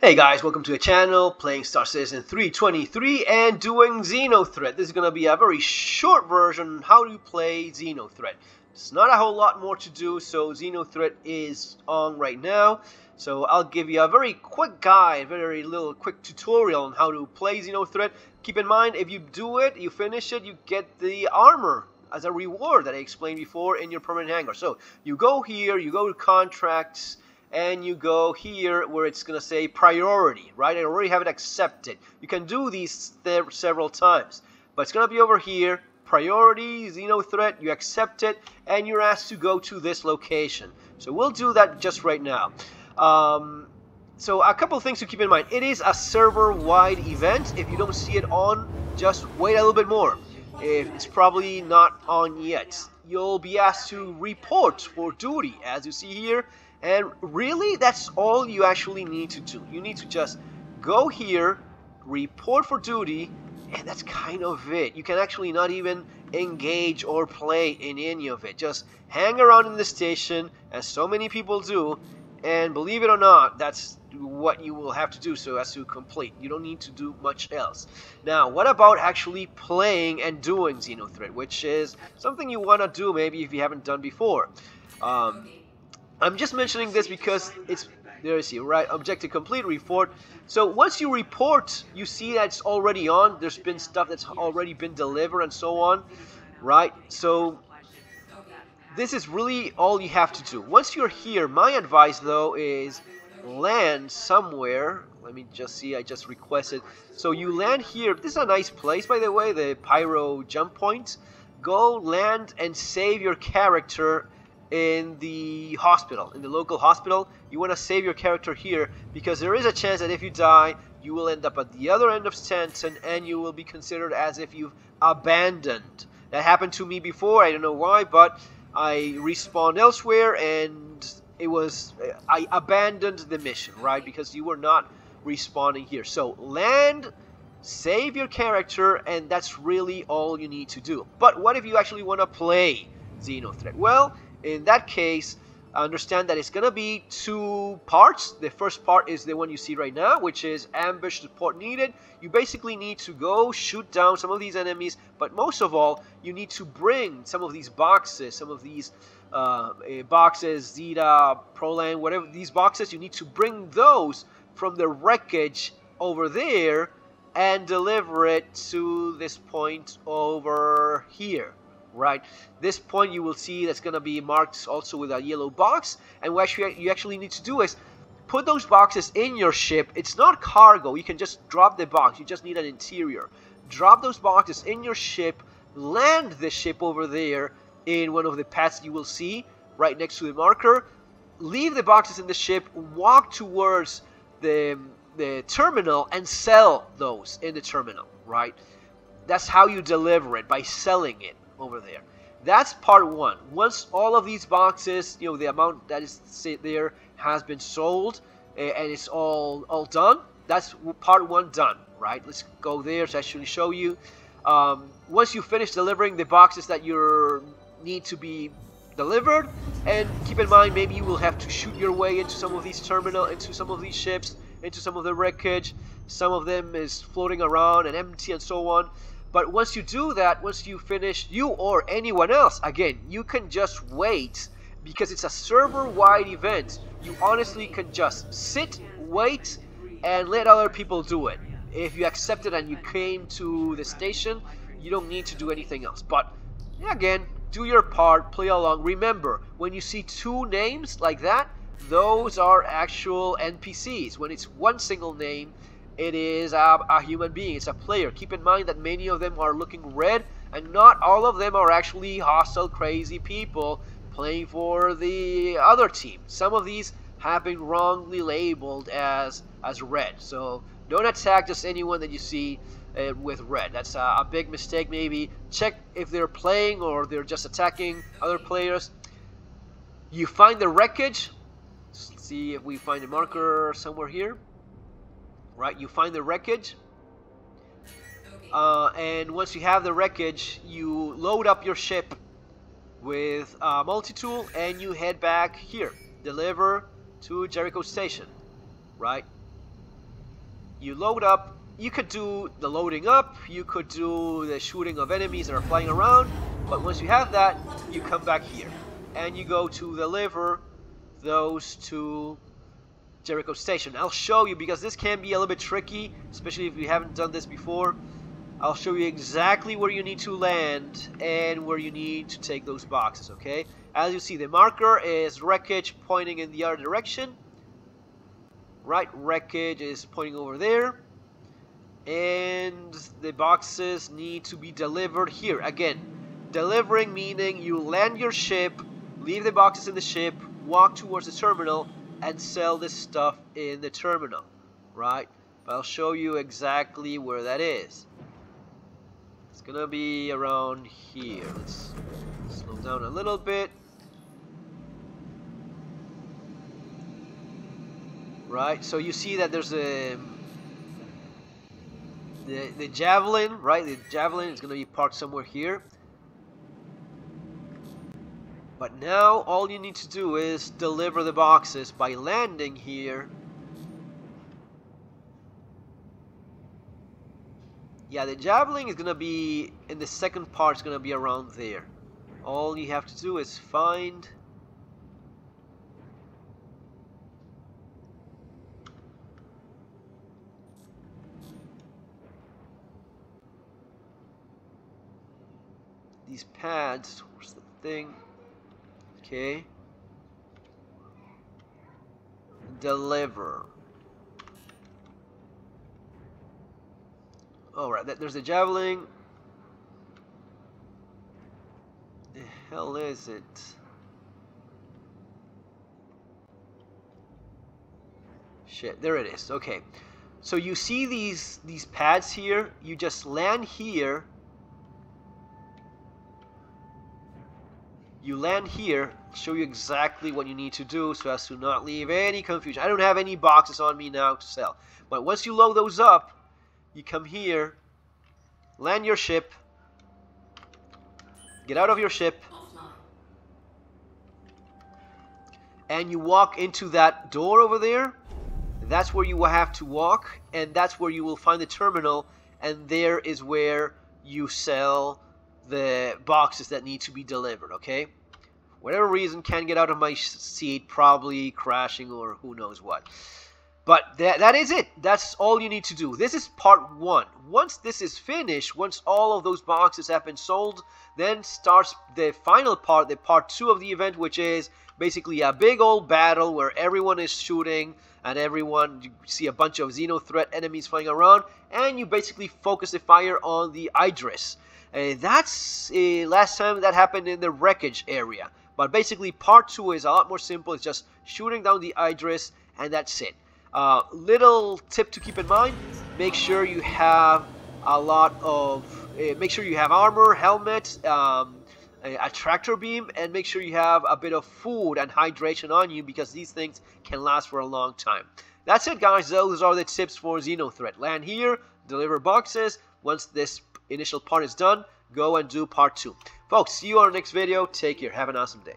Hey guys, welcome to the channel, playing Star Citizen 323 and doing XenoThreat. This is going to be a very short version how to play XenoThreat. It's not a whole lot more to do, so XenoThreat is on right now. So I'll give you a very quick guide, very little quick tutorial on how to play XenoThreat. Keep in mind, if you do it, you finish it, you get the armor as a reward that I explained before in your permanent hangar. So you go here, you go to contracts, and you go here where it's going to say priority, right? I already have it accepted. You can do these several times, but it's going to be over here, priority, XenoThreat, you accept it, and you're asked to go to this location. So we'll do that just right now. So a couple of things to keep in mind. It is a server-wide event. If you don't see it on, just wait a little bit more. It's probably not on yet. You'll be asked to report for duty, as you see here. And really, that's all you actually need to do. You need to just go here, report for duty, and that's kind of it. You can actually not even engage or play in any of it. Just hang around in the station, as so many people do, and believe it or not, that's what you will have to do so as to complete. You don't need to do much else. Now, what about actually playing and doing XenoThreat, which is something you want to do maybe if you haven't done before. I'm just mentioning this because it's, there you see, right, objective complete, report. So once you report, you see that it's already on. There's been stuff that's already been delivered and so on, right? So this is really all you have to do. Once you're here, my advice though is land somewhere. Let me just see, I just requested. So you land here. This is a nice place, by the way, the Pyro jump point. Go land and save your character in the hospital, in the local hospital. You want to save your character here because there is a chance that if you die, you will end up at the other end of Stanton and you will be considered as if you've abandoned. That happened to me before. I don't know why, but I respawned elsewhere and it was, I abandoned the mission, right? Because you were not respawning here. So land, save your character, and that's really all you need to do. But what if you actually want to play XenoThreat? Well, in that case, understand that it's going to be two parts. The first part is the one you see right now, which is ambush support needed. You basically need to go shoot down some of these enemies, but most of all, you need to bring some of these boxes, boxes, Zeta, Proland, whatever these boxes, you need to bring those from the wreckage over there and deliver it to this point over here. Right, this point you will see that's going to be marked also with a yellow box, and what you actually need to do is put those boxes in your ship. It's not cargo, you can just drop the box, you just need an interior. Drop those boxes in your ship, land the ship over there in one of the paths you will see right next to the marker, leave the boxes in the ship, walk towards the terminal and sell those in the terminal, right? That's how you deliver it, by selling it over there. That's part one. Once all of these boxes, you know, the amount that is there has been sold and it's all done, that's part one done, right? Let's go there to actually show you. Once you finish delivering the boxes that you need to be delivered, and keep in mind, maybe you will have to shoot your way into some of these terminals, into some of these ships, into some of the wreckage. Some of them is floating around and empty and so on. But once you do that, once you finish, you or anyone else, again, you can just wait because it's a server-wide event. You honestly can just sit, wait, and let other people do it. If you accept it and you came to the station, you don't need to do anything else. But again, do your part, play along. Remember, when you see two names like that, those are actual NPCs. When it's one single name, it is a human being, it's a player. Keep in mind that many of them are looking red, and not all of them are actually hostile, crazy people playing for the other team. Some of these have been wrongly labeled as red. So don't attack just anyone that you see with red. That's a big mistake maybe. Check if they're playing or they're just attacking other players. You find the wreckage. Let's see if we find a marker somewhere here. Right, you find the wreckage, and once you have the wreckage, you load up your ship with a multi-tool and you head back here. Deliver to Jericho Station, right? You load up. You could do the loading up, you could do the shooting of enemies that are flying around, but once you have that, you come back here and you go to deliver those to Jericho Station. I'll show you, because this can be a little bit tricky, especially if you haven't done this before. I'll show you exactly where you need to land and where you need to take those boxes, okay? As you see, the marker is wreckage pointing in the other direction. Right, wreckage is pointing over there. And the boxes need to be delivered here. Again, delivering meaning you land your ship, leave the boxes in the ship, walk towards the terminal, and sell this stuff in the terminal, right? But I'll show you exactly where that is. It's gonna be around here. Let's slow down a little bit. Right, so you see that there's a the javelin, right? The javelin is going to be parked somewhere here. But now all you need to do is deliver the boxes by landing here. Yeah, the javelin is going to be, in the second part, is going to be around there. All you have to do is find these pads. Where's the thing? Okay. Deliver. Alright, there's the javelin. The hell is it? Shit, there it is. Okay. So you see these pads here? You just land here. You land here, show you exactly what you need to do so as to not leave any confusion. I don't have any boxes on me now to sell. But once you load those up, you come here, land your ship, get out of your ship, and you walk into that door over there. That's where you will have to walk, and that's where you will find the terminal, and there is where you sell the boxes that need to be delivered, okay? For whatever reason, can't get out of my seat, probably crashing or who knows what. But that is it. That's all you need to do. This is part 1. Once this is finished, once all of those boxes have been sold, then starts the final part, the part 2 of the event, which is basically a big old battle where everyone is shooting and you see a bunch of XenoThreat enemies flying around, and you basically focus the fire on the Idris. That's last time that happened in the wreckage area. But basically part 2 is a lot more simple. It's just shooting down the Idris, and that's it. Little tip to keep in mind: make sure you have a lot of, make sure you have armor, helmet, a tractor beam, and make sure you have a bit of food and hydration on you, because these things can last for a long time. That's it, guys. Those are the tips for XenoThreat. Land here, deliver boxes. Once this initial part is done, go and do part 2. Folks, see you on the next video. Take care. Have an awesome day.